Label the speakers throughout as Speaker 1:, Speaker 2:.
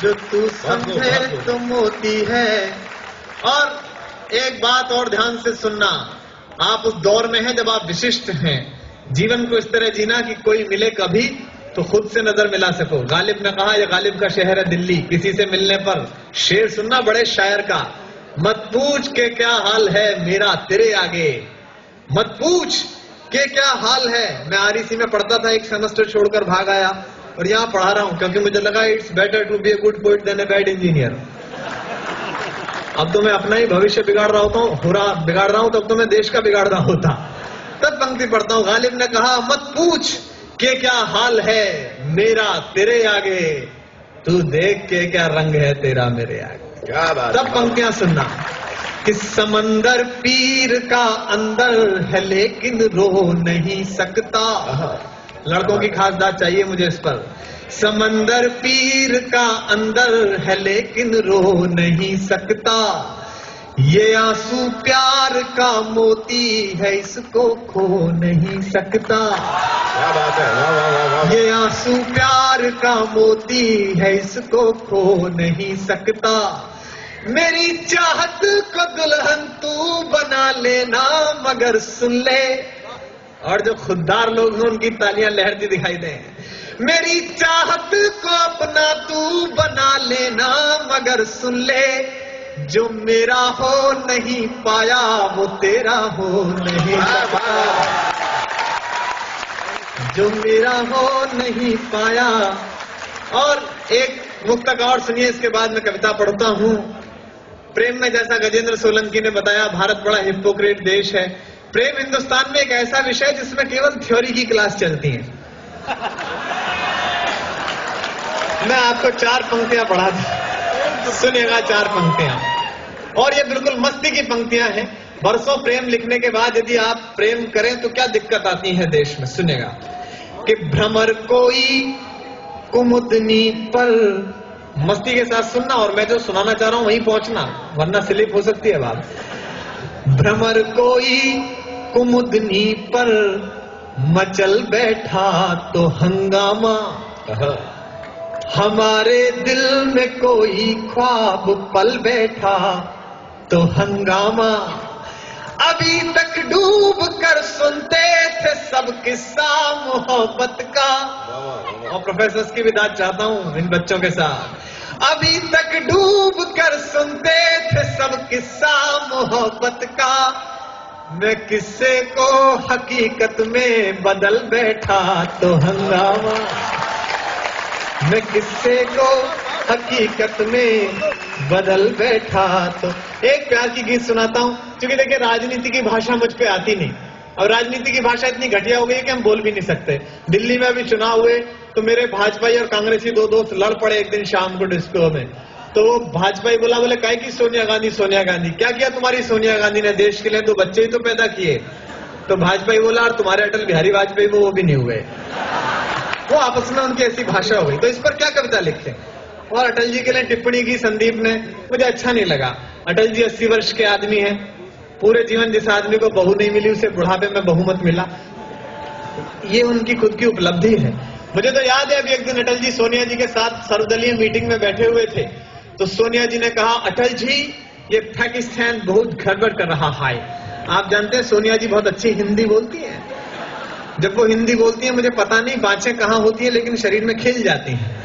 Speaker 1: जो तू समझे तो मोती है। और एक बात और ध्यान से सुनना, आप उस दौर में हैं जब आप विशिष्ट हैं। जीवन को इस तरह जीना कि कोई मिले कभी तो खुद से नजर मिला सको। गालिब ने कहा, यह गालिब का शहर है दिल्ली, किसी से मिलने पर शेर सुनना बड़े शायर का, मत पूछ के क्या हाल है मेरा तेरे आगे, मत पूछ के क्या हाल है। मैं आरईसी में पढ़ता था, एक सेमेस्टर छोड़कर भाग आया और यहाँ पढ़ा रहा हूं क्योंकि मुझे लगा it's better to be a good poet than a bad engineer. अब तो मैं अपना ही भविष्य बिगाड़ रहा होता हूँ, बिगाड़ रहा हूं, तब तो मैं देश का बिगाड़ रहा होता। तब पंक्ति पढ़ता हूं, गालिब ने कहा, मत पूछ के क्या हाल है मेरा तेरे आगे, तू देख के क्या रंग है तेरा मेरे आगे।
Speaker 2: क्या बात।
Speaker 1: तब पंक्तियां सुनना कि समंदर पीर का अंदर है लेकिन रो नहीं सकता। लड़कों की खास बात चाहिए मुझे इस पर। समंदर पीर का अंदर है लेकिन रो नहीं सकता, ये आंसू प्यार का मोती है इसको खो नहीं सकता।
Speaker 2: क्या बात है, वाह वाह वाह वाह।
Speaker 1: ये आंसू प्यार का मोती है इसको खो नहीं सकता, मेरी चाहत को दुल्हन तू बना लेना मगर सुन ले। और जो खुददार लोग हैं उनकी तालियां लहरती दिखाई दें। मेरी चाहत को अपना तू बना लेना मगर सुन ले, जो मेरा हो नहीं पाया वो तेरा हो नहीं पाया, जो मेरा हो नहीं पाया। और एक मुक्तक और सुनिए, इसके बाद मैं कविता पढ़ता हूं। प्रेम में जैसा गजेंद्र सोलंकी ने बताया, भारत बड़ा हिपोक्रेट देश है। प्रेम हिंदुस्तान में एक ऐसा विषय जिसमें केवल थ्योरी की क्लास चलती है। मैं आपको 4 पंक्तियां पढ़ा दूं, सुनिएगा 4 पंक्तियां, और ये बिल्कुल मस्ती की पंक्तियां हैं। बरसों प्रेम लिखने के बाद यदि आप प्रेम करें तो क्या दिक्कत आती है देश में। सुनिएगा कि भ्रमर कोई कुमुदनी पर, मस्ती के साथ सुनना, और मैं जो सुनाना चाह रहा हूं वहीं पहुंचना वरना स्लिप हो सकती है बात। भ्रमर कोई कुमुदनी पर मचल बैठा तो हंगामा, हमारे दिल में कोई ख्वाब पल बैठा तो हंगामा, अभी तक डूब कर सुनते थे सब किस्सा मोहब्बत का। और प्रोफेसर्स की भी दाद चाहता हूं इन बच्चों के साथ। अभी तक डूब कर सुनते थे सब किस्सा मोहब्बत का, मैं किस्से को हकीकत में बदल बैठा तो हंगामा, मैं किस्से को हकीकत में बदल बैठा तो। एक प्यार की गीत सुनाता हूं, क्योंकि देखिए राजनीति की भाषा मुझ पे आती नहीं, और राजनीति की भाषा इतनी घटिया हो गई है कि हम बोल भी नहीं सकते। दिल्ली में अभी चुनाव हुए तो मेरे भाजपाई और कांग्रेसी 2 दोस्त लड़ पड़े एक दिन शाम को डिस्को में। तो वो भाजपाई बोले काहे की सोनिया गांधी, सोनिया गांधी क्या किया तुम्हारी सोनिया गांधी ने देश के लिए, 2 बच्चे ही तो पैदा किए। तो भाजपाई बोला, और तुम्हारे अटल बिहारी वाजपेयी वो भी नहीं हुए। वो आपस में उनकी ऐसी भाषा हो गई। तो इस पर क्या कविता लिखते हैं। और अटल जी के लिए टिप्पणी की संदीप ने, मुझे अच्छा नहीं लगा। अटल जी 80 वर्ष के आदमी हैं, पूरे जीवन जिस आदमी को बहू नहीं मिली उसे बुढ़ापे में बहुमत मिला, ये उनकी खुद की उपलब्धि है। मुझे तो याद है अभी एक दिन अटल जी सोनिया जी के साथ सर्वदलीय मीटिंग में बैठे हुए थे, तो सोनिया जी ने कहा, अटल जी ये पाकिस्तान बहुत गड़बड़ कर रहा है। आप जानते हैं सोनिया जी बहुत अच्छी हिंदी बोलती है। जब वो हिंदी बोलती है मुझे पता नहीं बाँचें कहाँ होती है लेकिन शरीर में खिल जाती हैं।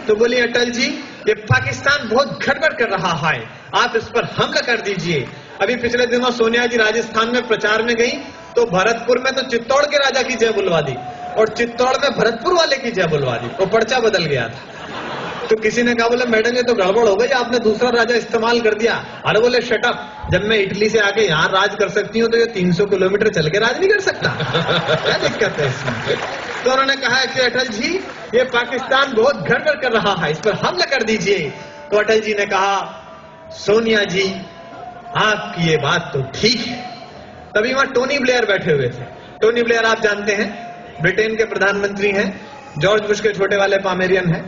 Speaker 1: तो बोली, अटल जी ये पाकिस्तान बहुत गड़बड़ कर रहा है, आप इस पर हमला कर दीजिए। अभी पिछले दिनों सोनिया जी राजस्थान में प्रचार में गई तो भरतपुर में तो चित्तौड़ के राजा की जय बुलवा दी और चित्तौड़ में भरतपुर वाले की जय बुलवा दी, वो पर्चा बदल गया था। तो किसी ने कहा, बोले मैडम ये तो गड़बड़ हो गई, आपने दूसरा राजा इस्तेमाल कर दिया। अरे बोले शट अप, जब मैं इटली से आके यहाँ राज कर सकती हूँ तो ये 300 किलोमीटर चल के राज नहीं कर सकता, क्या दिक्कत है इसमें। तो उन्होंने कहा कि अटल जी ये पाकिस्तान बहुत गड़बड़ कर रहा है, इस पर हमला कर दीजिए। तो अटल जी ने कहा, सोनिया जी आपकी ये बात तो ठीक है। तभी वहां टोनी ब्लेयर बैठे हुए थे। टोनी ब्लेयर आप जानते हैं ब्रिटेन के प्रधानमंत्री हैं, जॉर्ज बुश के छोटे वाले पामेरियन हैं।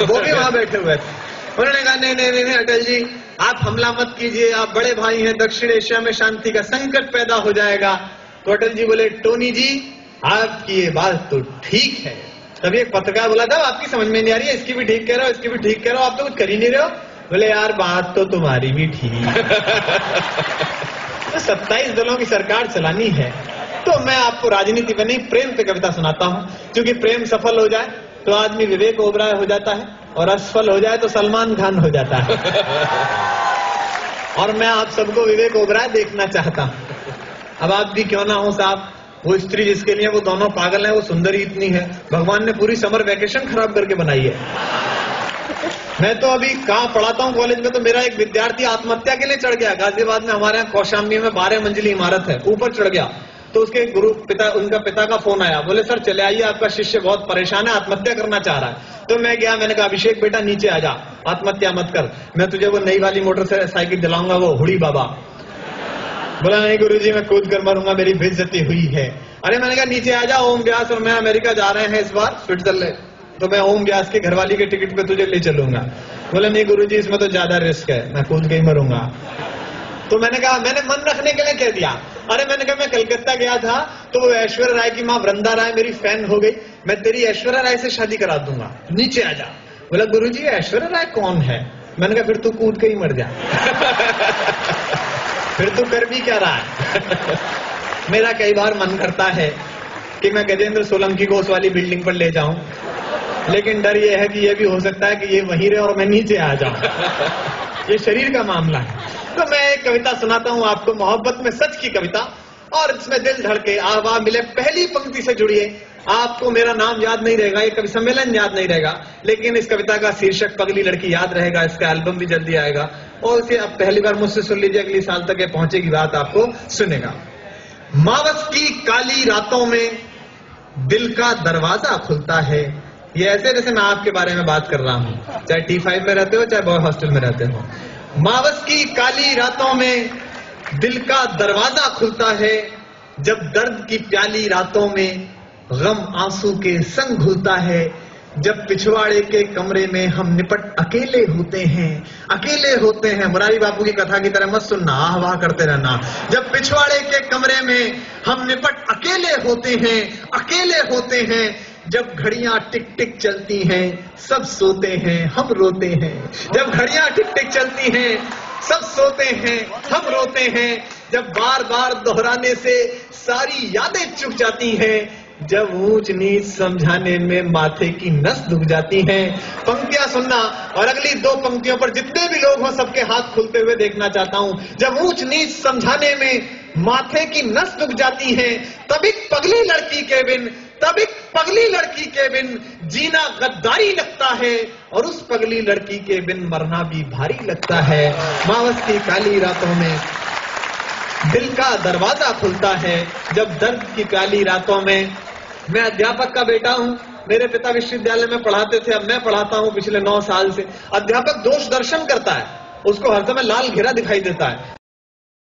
Speaker 1: वो भी वहां बैठे हुए थे। उन्होंने कहा, नहीं नहीं नहीं अटल जी आप हमला मत कीजिए, आप बड़े भाई हैं, दक्षिण एशिया में शांति का संकट पैदा हो जाएगा। तो अटल जी बोले, टोनी जी आपकी ये बात तो ठीक है, तभी एक पत्रकार बोला था आपकी समझ में नहीं आ रही है, इसकी भी ठीक कह रहे हो, इसकी भी ठीक कह रहे हो, आप तो कुछ कर ही नहीं रहे हो। बोले यार बात तो तुम्हारी भी ठीक। तो 27 दलों की सरकार चलानी है तो मैं आपको राजनीति पे नहीं प्रेम पे कविता सुनाता हूं, क्योंकि प्रेम सफल हो जाए तो आदमी विवेक ओबराय हो जाता है और असफल हो जाए तो सलमान खान हो जाता है। और मैं आप सबको विवेक ओबराय देखना चाहता हूं। अब आप भी क्यों ना हो साहब, वो स्त्री जिसके लिए वो दोनों पागल हैं वो सुंदरी इतनी है, भगवान ने पूरी समर वैकेशन खराब करके बनाई है। मैं तो अभी कहाँ पढ़ाता हूँ कॉलेज में, तो मेरा एक विद्यार्थी आत्महत्या के लिए चढ़ गया। गाजियाबाद में हमारे यहाँ कौशाम्बी में 12 मंजिली इमारत है, ऊपर चढ़ गया। तो उसके गुरु पिता, उनका पिता का फोन आया, बोले सर चले आइए आपका शिष्य बहुत परेशान है, आत्महत्या करना चाह रहा है। तो मैं गया, मैंने कहा अभिषेक बेटा नीचे आ जा, आत्महत्या मत कर, मैं तुझे वो नई वाली मोटरसाइकिल दिलाऊंगा, वो हुड़ी बाबा। बोला नहीं गुरुजी मैं कूद कर मरूंगा, मेरी बेइज्जती हुई है। अरे मैंने कहा नीचे आ जा, ओम व्यास और मैं अमेरिका जा रहे हैं इस बार स्विट्जरलैंड, तो मैं ओम व्यास की घरवाली के टिकट पे तुझे ले चलूंगा। बोला नहीं गुरुजी इसमें तो ज्यादा रिस्क है, मैं कूद के ही मरूंगा। तो मैंने कहा, मैंने मन रखने के लिए कह दिया। अरे मैंने कहा मैं कलकत्ता गया था तो वो ऐश्वर्या राय की माँ वृंदा राय मेरी फैन हो गई, मैं तेरी ऐश्वर्या राय से शादी करा दूंगा, नीचे आ जा। बोला गुरुजी ऐश्वर्या राय कौन है? मैंने कहा फिर तू कूद के ही मर जा। फिर तू कर भी क्या रहा है? मेरा कई बार मन करता है कि मैं गजेंद्र सोलंकी को उस वाली बिल्डिंग पर ले जाऊं, लेकिन डर ये है कि ये भी हो सकता है कि ये वहीं रहे और मैं नीचे आ जाऊं। ये शरीर का मामला है। तो मैं एक कविता सुनाता हूं आपको, मोहब्बत में सच की कविता, और इसमें दिल धड़के आवा मिले। पहली पंक्ति से जुड़िए, आपको मेरा नाम याद नहीं रहेगा, ये कवि सम्मेलन याद नहीं रहेगा, लेकिन इस कविता का शीर्षक पगली लड़की याद रहेगा। इसका एल्बम भी जल्दी आएगा और इसे अब पहली बार मुझसे सुन लीजिए, अगली साल तक ये पहुंचेगी बात, आपको सुनेगा। मावस की काली रातों में दिल का दरवाजा खुलता है। ये ऐसे जैसे मैं आपके बारे में बात कर रहा हूं, चाहे T5 में रहते हो चाहे बॉय हॉस्टल में रहते हो। मावस की काली रातों में दिल का दरवाजा खुलता है, जब दर्द की प्याली रातों में गम आंसू के संग घुलता है, जब पिछवाड़े के कमरे में हम निपट अकेले होते हैं, अकेले होते हैं। मुरारी बापू की कथा की तरह मत सुनना, आह वाह करते रहना। जब पिछवाड़े के कमरे में हम निपट अकेले होते हैं, अकेले होते हैं, जब घड़ियां टिक टिक चलती हैं सब सोते हैं हम रोते हैं। जब घड़ियां टिक टिक चलती हैं सब सोते हैं हम रोते हैं, जब बार बार दोहराने से सारी यादें चुक जाती हैं, जब ऊंच नीच समझाने में माथे की नस दुख जाती हैं। पंक्तियां सुनना और अगली दो पंक्तियों पर जितने भी लोग हों सबके हाथ खुलते हुए देखना चाहता हूं। जब ऊंच नीच समझाने में माथे की नस दुख जाती है, तब एक पगली लड़की के बिन, तब एक पगली लड़की के बिन जीना गद्दारी लगता है, और उस पगली लड़की के बिन मरना भी भारी लगता है। मावस की काली रातों में दिल का दरवाजा खुलता है, जब दर्द की काली रातों में। मैं अध्यापक का बेटा हूं, मेरे पिता विश्वविद्यालय में पढ़ाते थे, अब मैं पढ़ाता हूं पिछले 9 साल से। अध्यापक दोष दर्शन करता है, उसको हर समय लाल घेरा दिखाई देता है।